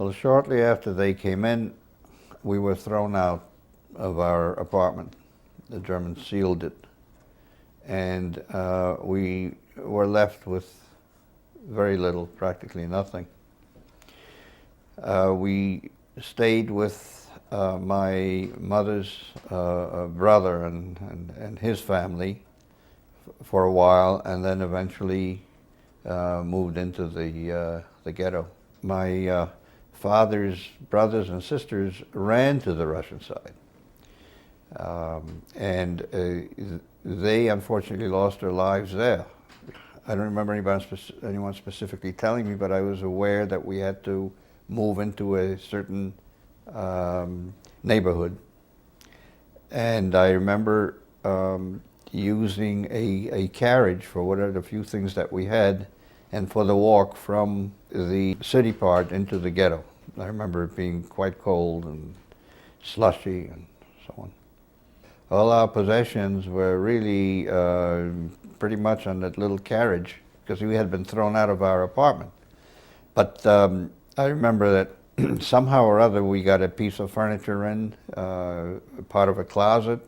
Well, shortly after they came in, we were thrown out of our apartment. The Germans sealed it. And we were left with very little, practically nothing. We stayed with my mother's brother and his family for a while, and then eventually moved into the ghetto. My father's brothers and sisters ran to the Russian side, and they unfortunately lost their lives there. I don't remember anyone specifically telling me, but I was aware that we had to move into a certain neighborhood. And I remember using a carriage for whatever the few things that we had, and for the walk from the city part into the ghetto. I remember it being quite cold and slushy and so on. All our possessions were really pretty much on that little carriage, because we had been thrown out of our apartment. But I remember that somehow or other we got a piece of furniture in, part of a closet,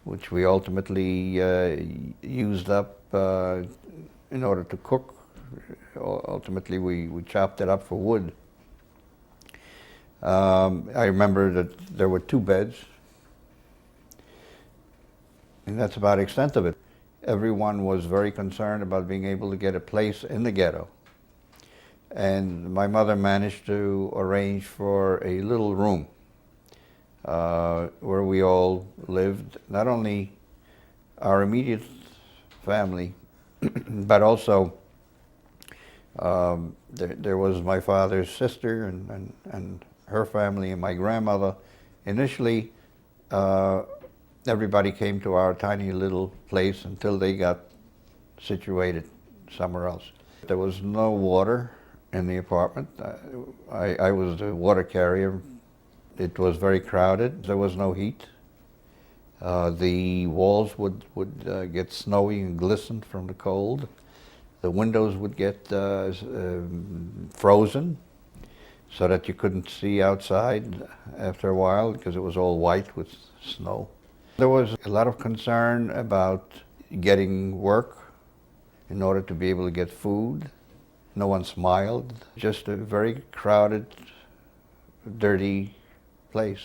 which we ultimately used up in order to cook. Ultimately we chopped it up for wood. I remember that there were 2 beds, and that's about the extent of it. Everyone was very concerned about being able to get a place in the ghetto. And my mother managed to arrange for a little room where we all lived, not only our immediate family, but also there was my father's sister and her family and my grandmother. Initially, everybody came to our tiny little place until they got situated somewhere else. There was no water in the apartment. I was the water carrier. It was very crowded. There was no heat. The walls would get snowy and glisten from the cold. The windows would get frozen so that you couldn't see outside after a while, because it was all white with snow. There was a lot of concern about getting work in order to be able to get food. No one smiled. Just a very crowded, dirty place.